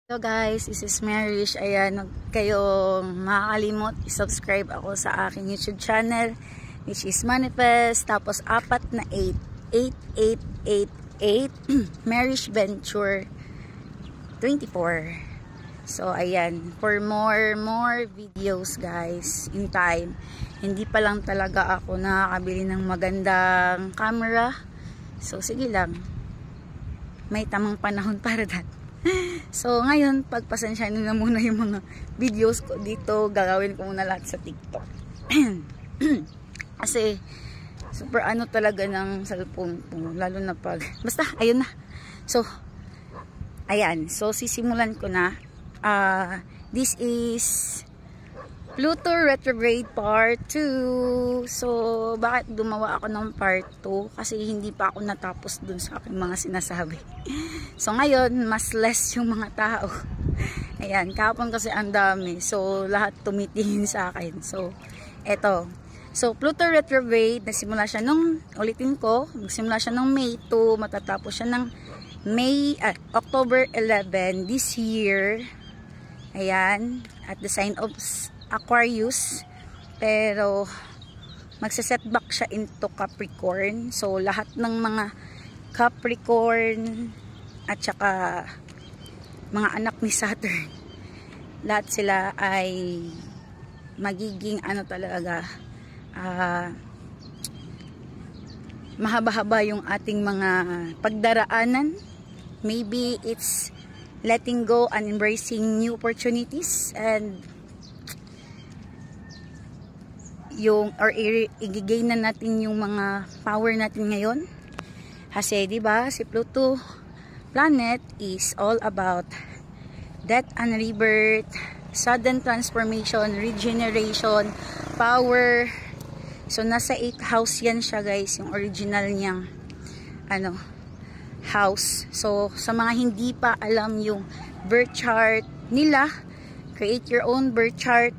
Hello guys, this is Marish. Ayan, huwag kayong makakalimot i-subscribe ako sa aking YouTube channel which is Manifest, tapos 4 na 8888 Marish Venture 24. So ayan, for more videos guys in time. Hindi pa lang talaga ako nakakabili ng magandang camera. So sige lang, may tamang panahon para that. So ngayon, pagpasensyahan na muna yung mga videos ko dito, gagawin ko muna lahat sa TikTok. Kasi super ano talaga ng cellphone ko, lalo na pag basta ayun na. So ayan, so sisimulan ko na. This is Pluto Retrograde Part 2. So bakit gumawa ako ng Part 2? Kasi hindi pa ako natapos dun sa aking mga sinasabi. So ngayon, mas less yung mga tao. Ayan, kahapon kasi ang dami. So lahat tumitingin sa akin. So eto. So Pluto Retrograde, nagsimula siya nung, ulitin ko, nagsimula siya nung May 2, matatapos siya ng October 11 this year. Ayan, at the sign of Aquarius. Pero magse-setback siya into Capricorn. So lahat ng mga Capricorn at saka mga anak ni Saturn, lahat sila ay magiging ano talaga, mahaba-haba yung ating mga pagdaraanan. Maybe it's letting go and embracing new opportunities, and yung or i-gain na natin yung mga power natin ngayon. Kasi 'di ba, si Pluto planet is all about death and rebirth, sudden transformation, regeneration, power. So nasa 8th house yan siya guys, yung original niyang ano, house. So sa mga hindi pa alam yung birth chart nila, create your own birth chart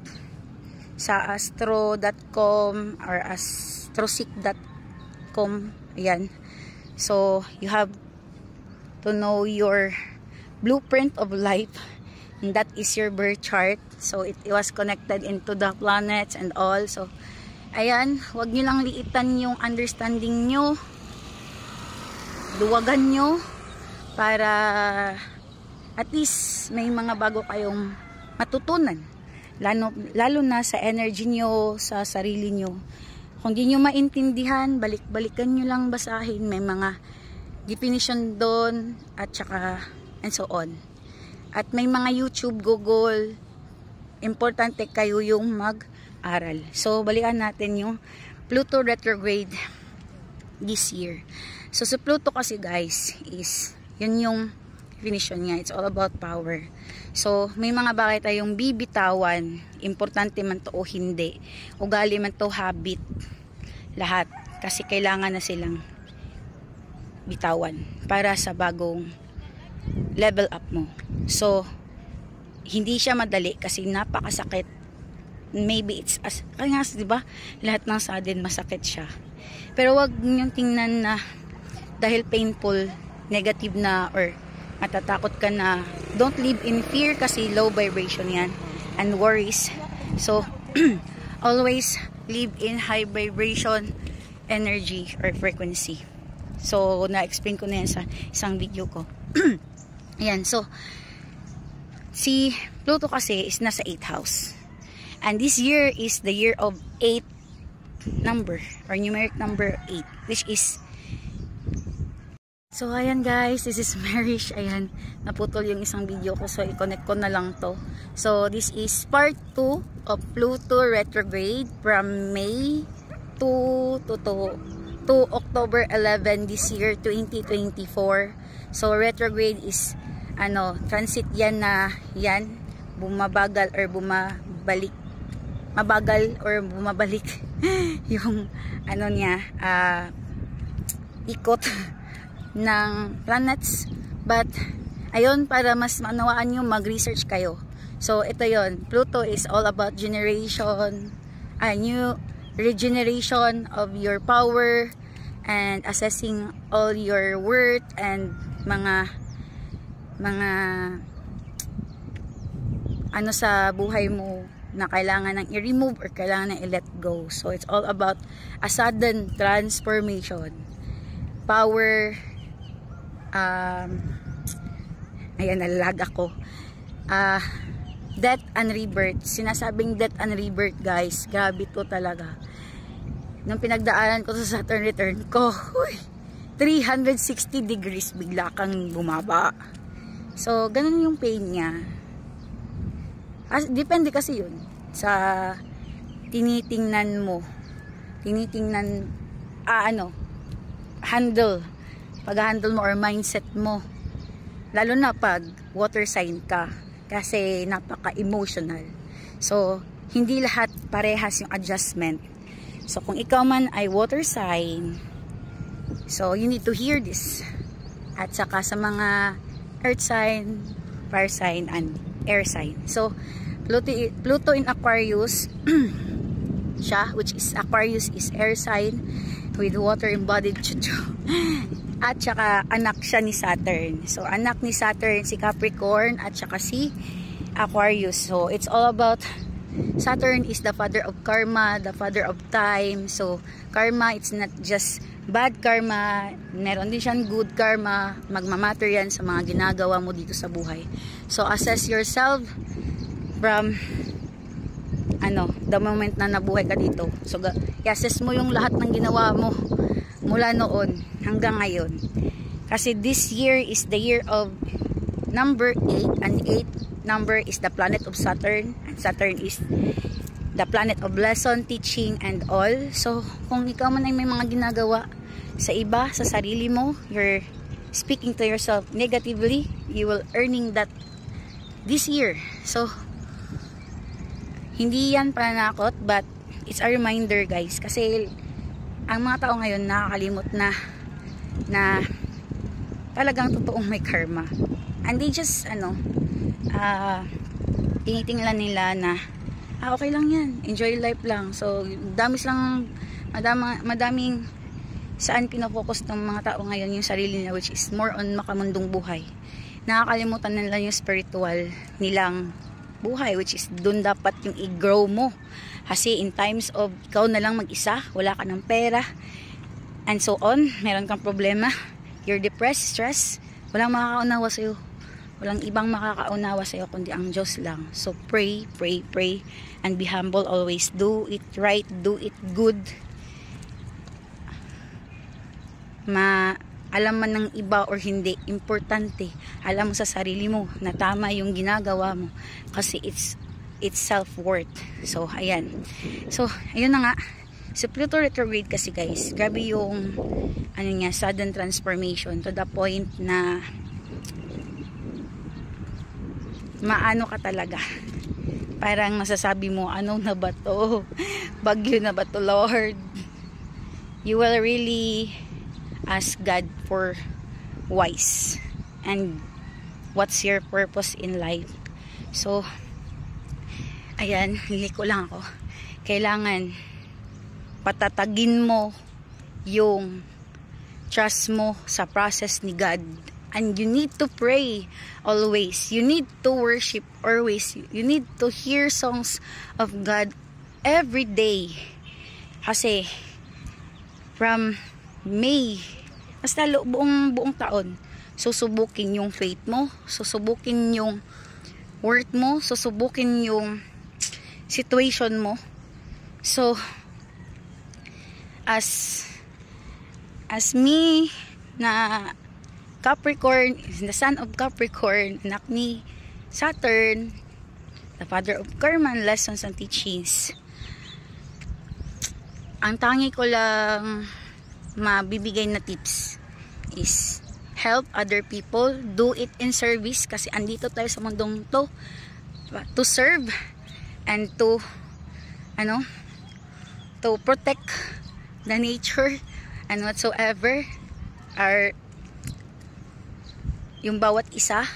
sa astro.com or astrosic.com. Ayan. So you have to know your blueprint of life, and that is your birth chart. So it was connected into the planets and all. So ayan, wag nyo lang liitan yung understanding nyo, luwagan nyo, para at least may mga bago kayong matutunan, lalo na sa energy nyo, sa sarili nyo. Kung di nyo maintindihan, balik-balikan nyo lang basahin, may mga definition doon, at saka and so on. At may mga YouTube, Google, importante kayo yung mag-aral. So balikan natin yung Pluto retrograde this year. So sa Pluto kasi guys, is yun yung definition niya, it's all about power. So may mga bagay tayong bibitawan, importante man to o hindi, ugali man to, habit, lahat, kasi kailangan na silang bitawan para sa bagong level up mo. So hindi siya madali kasi napakasakit. Maybe it's kaya nga, diba, lahat ng sudden masakit siya. Pero wag niyong tingnan na dahil painful, negative na, or matatakot ka na. Don't live in fear kasi low vibration yan, and worries. So always live in high vibration energy or frequency. So na-explain ko na yan sa isang video ko. Ayan, so si Pluto kasi is nasa 8th house. And this year is the year of 8 number, or numeric number 8, which is, so ayan guys, this is Marish. Ayan, naputol yung isang video ko, so i-connect ko na lang to. So this is part 2 of Pluto retrograde from May 2 to October 11 this year, 2024. So retrograde is ano, transit yan na yan, bumabagal or bumabalik, mabagal or bumabalik yung ano niya, ikot ng planets. But ayun, para mas manawaan nyo, mag-research kayo. So ito yon, Pluto is all about generation, new regeneration of your power, and assessing all your worth and mga ano sa buhay mo na kailangan nang i-remove or kailangan nang i-let go. So it's all about a sudden transformation. Power, ayan, nalalag ako. Death and rebirth. Sinasabing death and rebirth, guys, grabe to talaga. Nung pinagdaanan ko sa Saturn return ko, 360 degrees bigla kang bumaba. So ganun yung pain niya. Depende kasi yun sa tinitingnan mo. Tinitingnan, pag-handle mo or mindset mo. Lalo na pag water sign ka. Kasi napaka-emotional. So, hindi lahat parehas yung adjustment. So, kung ikaw man ay water sign, so you need to hear this. At saka sa mga earth sign, fire sign, and air sign. So, Pluto in Aquarius, siya, which is Aquarius is air sign with water embodied chuchu. At saka anak siya ni Saturn. So, anak ni Saturn si Capricorn at saka si Aquarius. So, it's all about, Saturn is the father of karma, the father of time. So, karma, it's not just bad karma, meron din siyang good karma, magmamatter yan sa mga ginagawa mo dito sa buhay. So, assess yourself from the moment na nabuhay ka dito. So, i-assess mo yung lahat ng ginawa mo mula noon hanggang ngayon. Kasi this year is the year of number 8, and 8 number is the planet of Saturn, and Saturn is the planet of lesson, teaching, and all. So, kung ikaw man ay may mga ginagawa sa iba, sa sarili mo, you're speaking to yourself negatively, you will earning that this year. So, hindi yan pananakot, but it's a reminder, guys. Kasi, ang mga tao ngayon nakakalimot na talagang totoong may karma. And they just, tinitingnan nila na, okay lang yan, enjoy life lang. So, madaming saan pinafocus ng mga tao ngayon yung sarili nila, which is more on makamundong buhay. Nakakalimutan nila yung spiritual nilang buhay, which is dun dapat yung i-grow mo. Kasi in times of ikaw na lang mag-isa, wala ka ng pera, and so on, meron kang problema, you're depressed, stress, walang makakaunawa sa'yo. Walang ibang makakaunawa sa'yo kundi ang Diyos lang. So pray, pray, pray, and be humble always. Do it right, do it good. Alam man ng iba or hindi, importante, alam mo sa sarili mo na tama yung ginagawa mo. Kasi it's self-worth. So, ayan. So, ayun na nga. So, Pluto retrograde kasi, guys, grabe yung sudden transformation to the point na maano ka talaga. Parang masasabi mo, ano na ba to? Bagyo na ba to, Lord? You will really ask God for wise and what's your purpose in life. So, ayan, liliko lang ako. Kailangan patatagin mo yung trust mo sa process ni God. And you need to pray always. You need to worship always. You need to hear songs of God every day. Kasi from May, basta buong taon, susubukin yung faith mo, susubukin yung worth mo, susubukin yung situation mo. So, as me na Capricorn, the son of Capricorn, anak ni Saturn, the father of karma, lessons and teachings, ang tangi ko lang mabibigay na tips is help other people, do it in service, kasi andito tayo sa mundong to serve and to protect the nature and whatsoever are yung bawat isa,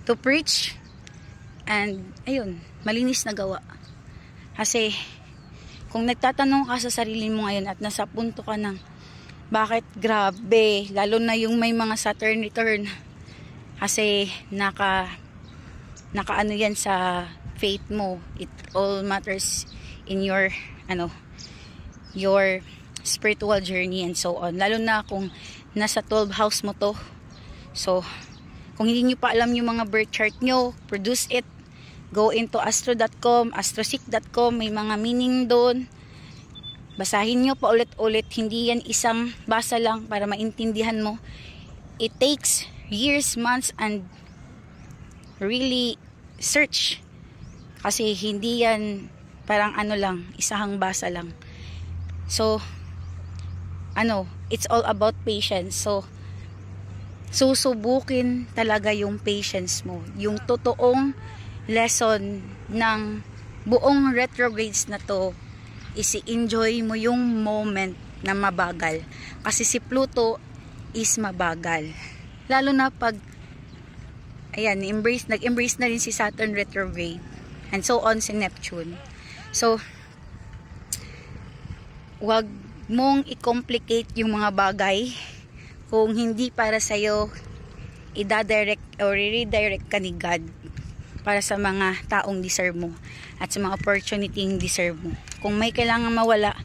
to preach, and ayun, malinis na gawa. Kasi kung nagtatanong ka sa sarili mo ngayon at nasa punto ka ng bakit grabe, lalo na yung may mga Saturn return, kasi nakaano yan sa faith mo. It all matters in your your spiritual journey and so on. Lalo na kung nasa 12th house mo to. So, kung hindi nyo pa alam yung mga birth chart nyo, produce it. Go into astro.com, astroseek.com, may mga meaning doon. Basahin nyo pa ulit-ulit. Hindi yan isang basa lang para maintindihan mo. It takes years, months, and really search. Kasi hindi yan parang lang, isang basa lang. So, it's all about patience. So, susubukin talaga yung patience mo. Yung totoong lesson ng buong retrogrades na to, isi-enjoy mo yung moment na mabagal. Kasi si Pluto is mabagal. Lalo na pag, nag-embrace na rin si Saturn retrograde. And so on si Neptune. So, wag mong i-complicate yung mga bagay. Kung hindi para sa'yo, i-direct or redirect ka ni God para sa mga taong deserve mo at sa mga opportunity yung deserve mo. Kung may kailangan mawala,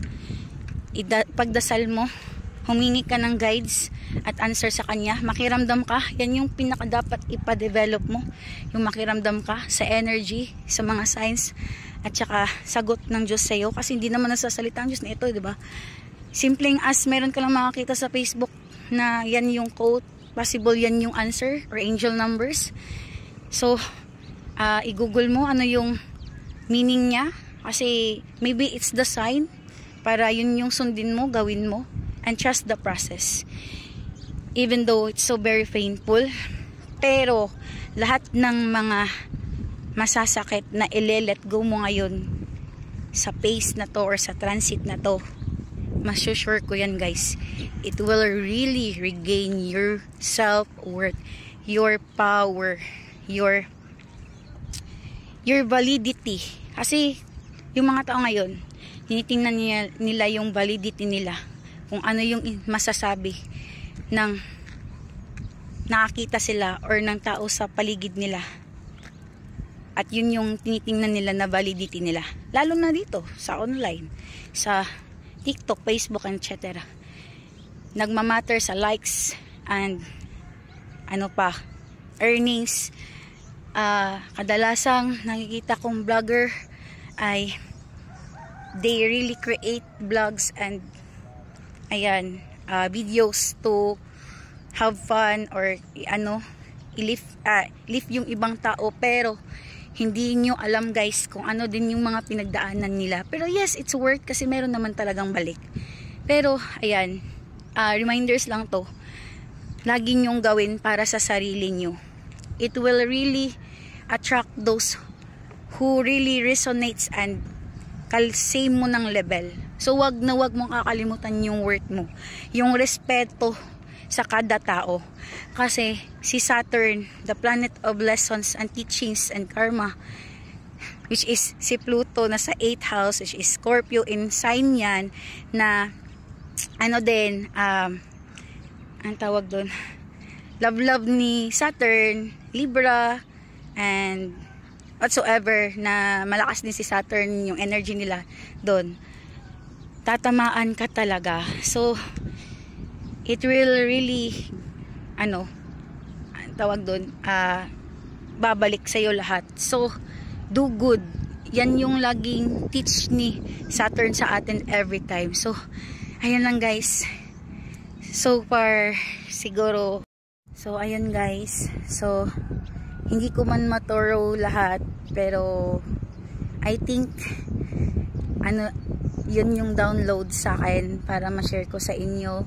pagdasal mo, humingi ka ng guides at answer sa Kanya. Makiramdam ka, yan yung pinaka dapat ipa-develop mo. Yung makiramdam ka sa energy, sa mga signs, at saka sagot ng Diyos sa'yo. Kasi hindi naman nasasalita ang Diyos na ito, diba? Simpleng as meron ka lang makakita sa Facebook na yan yung quote, possible yan yung answer or angel numbers. So, i-google mo ano yung meaning niya. Kasi maybe it's the sign para yun yung sundin mo, gawin mo, and trust the process. Even though it's so very painful, pero lahat ng mga masasakit na i-let go mo ngayon sa pace na to or sa transit na to, masusure ko yan guys, it will really regain your self-worth, your power, your validity. Kasi yung mga tao ngayon, tinitingnan nila yung validity nila, kung ano yung masasabi ng nakakita sila or ng tao sa paligid nila, at yun yung tinitingnan nila na validity nila, lalo na dito sa online, sa TikTok, Facebook, etc. Nagmamatter sa likes and earnings. Kadalasang nakikita kong vlogger ay they really create vlogs and videos to have fun or lift yung ibang tao, pero hindi nyo alam guys kung ano din yung mga pinagdaanan nila. Pero yes, it's worth kasi meron naman talagang balik. Pero reminders lang to, lagi nyong gawin para sa sarili nyo. It will really attract those who really resonates and same mo ng level. So wag mong kakalimutan yung worth mo, yung respeto sa kada tao. Kasi si Saturn, the planet of lessons and teachings and karma, which is si Pluto na sa 8th house, which is Scorpio, in sign yan na ang tawag doon, love ni Saturn, Libra, and whatsoever, na malakas din si Saturn yung energy nila doon. Tatamaan ka talaga. So it will really tawag doon, babalik sa'yo lahat. So do good. Yan yung laging teach ni Saturn sa atin every time. So ayan lang guys, so far siguro. So ayun guys, so hindi ko man maturo lahat, pero I think yun yung download sa akin para ma-share ko sa inyo.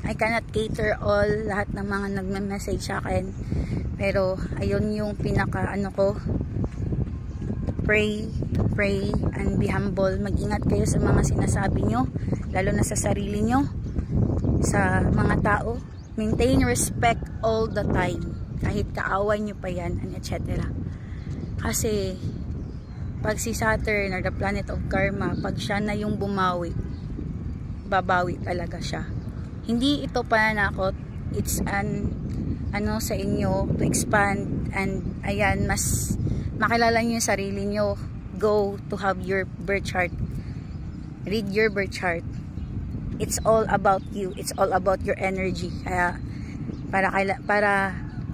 I cannot cater all lahat ng mga nagme-message sa akin, pero ayun yung pinaka ko. Pray and be humble. Mag-ingat kayo sa mga sinasabi nyo, lalo na sa sarili nyo, sa mga tao. Maintain respect all the time, kahit kaaway nyo pa yan, and etc. Kasi pag si Saturn or the planet of karma, pag siya na yung bumawi, babawi talaga siya. Hindi ito pananakot, it's sa inyo to expand and ayan, mas makilala nyo yung sarili nyo. Go to have your birth chart. Read your birth chart. It's all about you. It's all about your energy. Kaya para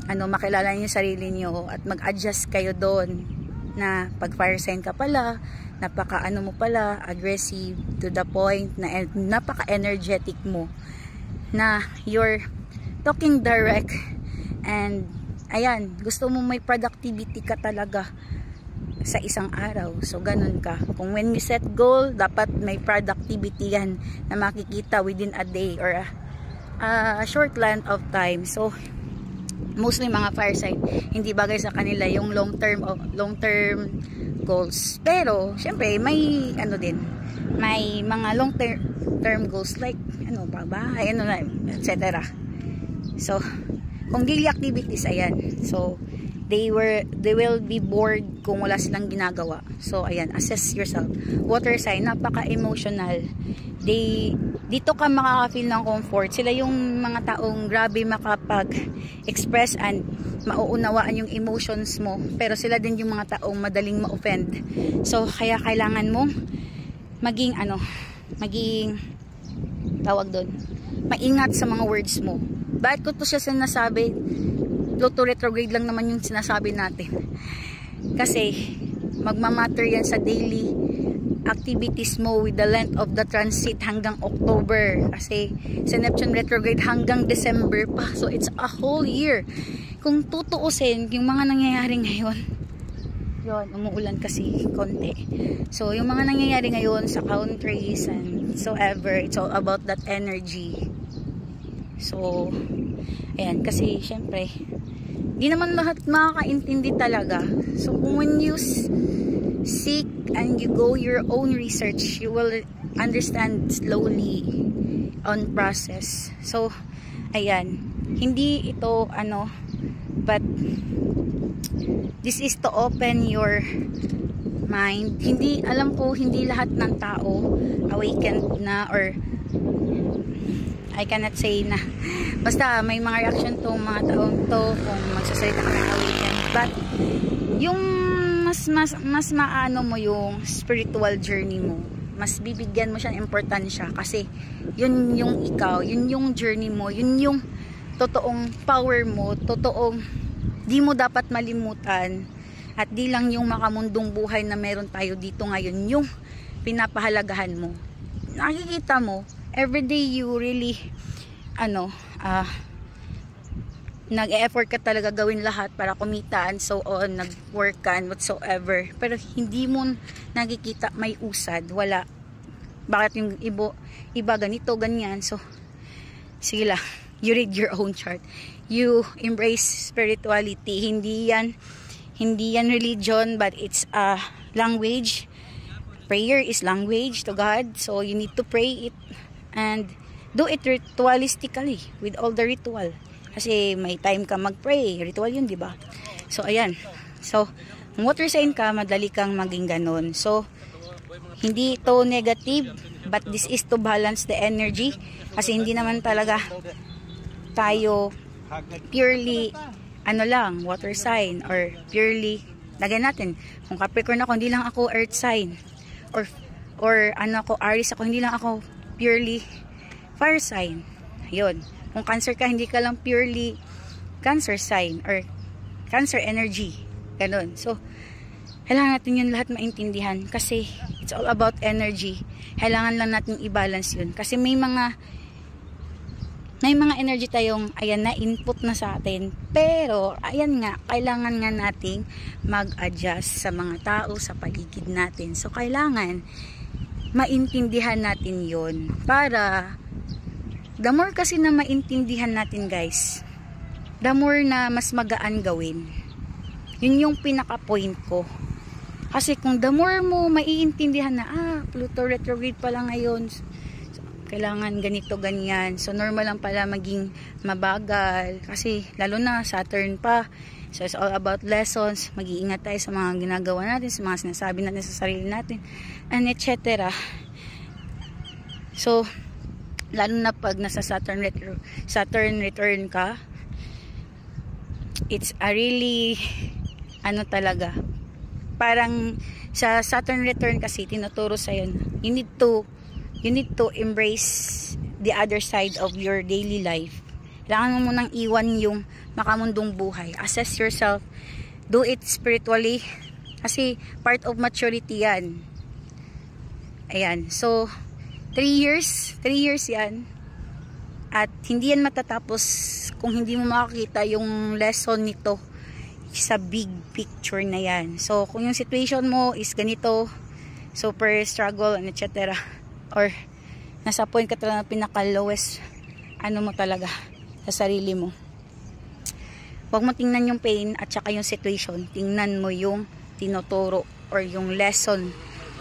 makilala niyo yung sarili niyo at mag-adjust kayo doon na pag fire sign ka pala, mo pala, aggressive to the point na napaka-energetic mo, na you're talking direct, and ayan, gusto mo may productivity ka talaga sa isang araw. So ganun ka. Kung when you set goal, dapat may productivity yan na makikita within a day or a short length of time. So mostly mga fire sign, hindi bagay sa kanila yung long term goals. Pero syempre may may mga long term goals like bahay, etc. So kung daily activities, ayan, so they will be bored kung wala silang ginagawa. So ayan, assess yourself. Water sign, napaka-emotional. Dito ka makaka-feel ng comfort. Sila yung mga taong grabe makapag-express and mauunawaan yung emotions mo. Pero sila din yung mga taong madaling ma-offend. So kaya kailangan mong maging tawag doon, maingat sa mga words mo. Bakit ko to siya sinasabi? Pluto retrograde lang naman yung sinasabi natin. Kasi magmamatter yan sa daily activities mo with the length of the transit hanggang October. Kasi sa Neptune retrograde hanggang December pa. So it's a whole year. Kung tutuusin yung mga nangyayari ngayon, yun, umuulan kasi konti. So yung mga nangyayari ngayon sa countries and so ever, it's all about that energy. So ayan, kasi syempre di naman lahat makakaintindi talaga. So when you seek and you go your own research, you will understand slowly on process. So ayan, hindi ito but this is to open your mind. Hindi, alam ko hindi lahat ng tao awakened na, or I cannot say na basta may mga reaction tong mga taong to kung magsasalita ka ng awakened, but yung mas maano mo yung spiritual journey mo, mas bibigyan mo siya ng importansya kasi yun yung ikaw, yun yung journey mo, yun yung totoong power mo, totoong di mo dapat malimutan, at di lang yung makamundong buhay na meron tayo dito ngayon yung pinapahalagahan mo. Nakikita mo everyday you really nag-e-effort ka talaga gawin lahat para kumita and so on, nag-work ka and whatsoever, pero hindi mo nakikita may usad, wala. Bakit yung iba ganito, ganyan? So sige lang, you read your own chart, you embrace spirituality. Hindi yan religion, but it's a language. Prayer is language to God, so you need to pray it and do it ritualistically with all the ritual. Kasi may time ka mag-pray, ritual yun, di ba? So ayan. So kung water sign ka, madali kang maging ganun. So hindi to negative, but this is to balance the energy. Kasi hindi naman talaga tayo purely water sign, or purely, lagyan natin, kung Capricorn ako, hindi lang ako earth sign, or Aries ako, hindi lang ako purely fire sign. Yun. Kung Cancer ka, hindi ka lang purely Cancer sign or Cancer energy. Ganun. So kailangan natin yun lahat maintindihan kasi it's all about energy. Kailangan lang natin i-balance yun kasi may mga energy tayong ayan na input na sa atin, pero ayan nga, kailangan nga nating mag-adjust sa mga tao sa paligid natin. So kailangan maintindihan natin yon, para the more kasi na maintindihan natin, guys, the more na mas magaan gawin. Yun yung pinaka point ko. Kasi kung the more mo maiintindihan na Pluto retrograde pala ngayon, kailangan ganito, ganyan. So, normal lang pala maging mabagal. Kasi, lalo na, Saturn pa. So, it's all about lessons. Mag-iingat tayo sa mga ginagawa natin, sa mga sinasabi natin sa sarili natin, and etc. So, lalo na pag nasa Saturn return ka, it's a really ano talaga, parang sa Saturn return kasi tinuturo sa yun, you need to embrace the other side of your daily life. Kailangan mo munang iwan yung makamundong buhay, assess yourself, do it spiritually, kasi part of maturity yan. Ayan, so 3 years yan, at hindi yan matatapos kung hindi mo makakita yung lesson nito sa big picture na yan. So kung yung situation mo is ganito, super struggle and etc., or nasa point ka talaga ng pinaka lowest ano mo talaga sa sarili mo, huwag mo tingnan yung pain at saka yung situation, tingnan mo yung tinuturo or yung lesson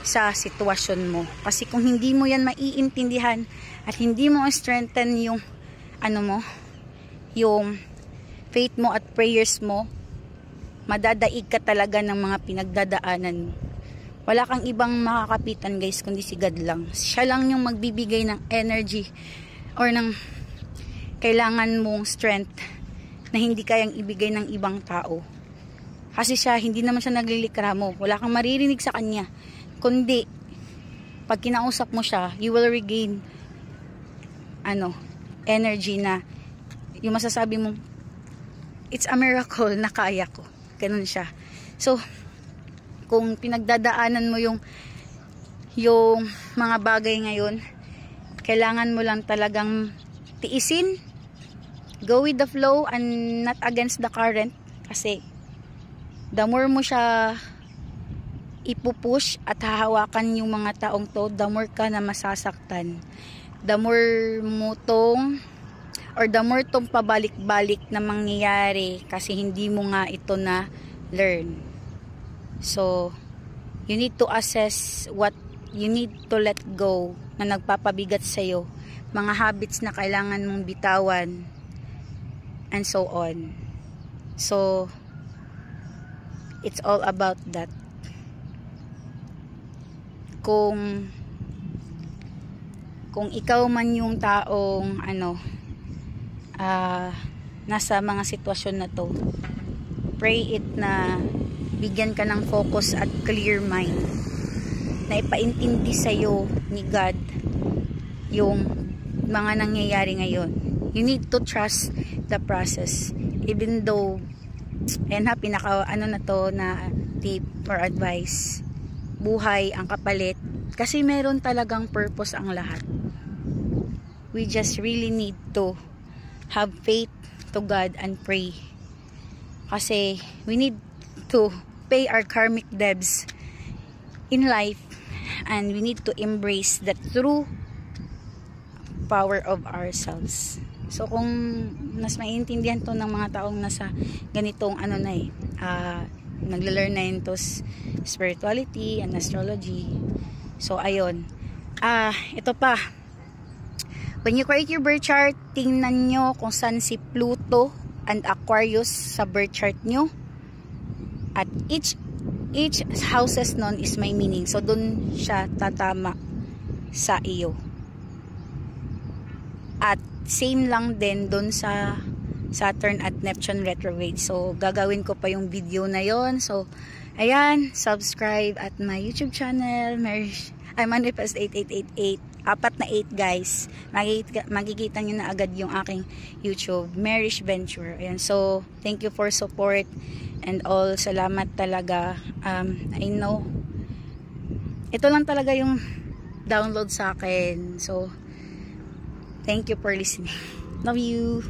sa sitwasyon mo. Kasi kung hindi mo yan maiintindihan at hindi mo strengthen yung ano mo, yung faith mo at prayers mo, madadaig ka talaga ng mga pinagdadaanan mo. Wala kang ibang makakapitan guys kundi si God lang. Siya lang yung magbibigay ng energy or ng kailangan mong strength na hindi kayang ibigay ng ibang tao. Kasi siya, hindi naman siya naglilikra mo. Wala kang maririnig sa kanya. Kundi, pag kinausap mo siya, you will regain energy na yung masasabi mo, it's a miracle na kaya ko. Ganun siya. So, kung pinagdadaanan mo yung mga bagay ngayon, kailangan mo lang talagang tiisin, go with the flow and not against the current, kasi the more mo siya ipupush at hahawakan yung mga taong to, the more ka na masasaktan, the more tong pabalik-balik na mangyayari kasi hindi mo nga ito na learn. So you need to assess what you need to let go na nagpapabigat sa'yo, mga habits na kailangan mong bitawan, and so on. So it's all about that. Kung ikaw man yung taong nasa mga sitwasyon na to, pray it na bigyan ka ng focus at clear mind na ipaintindi sa'yo ni God yung mga nangyayari ngayon. You need to trust the process, even though pinaka na to na tip or advice, buhay ang kapalit, kasi meron talagang purpose ang lahat. We just really need to have faith to God and pray, kasi we need to pay our karmic debts in life, and we need to embrace the true power of ourselves. So kung mas maiintindihan to ng mga taong nasa ganitong nagle-learn na into spirituality and astrology, so ayun, ito pa, when you create your birth chart, tingnan nyo kung saan si Pluto and Aquarius sa birth chart nyo, at each houses nun is may meaning. So dun siya tatama sa iyo. At same lang din dun sa Saturn at Neptune retrograde. So gagawin ko pa yung video na yon. So ayan, subscribe at my YouTube channel, Manifest 8888. 4 na 8 guys. Makikita nyo na agad yung aking YouTube, Marish Venture. Ayan, so thank you for support and all. Salamat talaga. I know ito lang talaga yung download sa akin. So thank you for listening. Love you.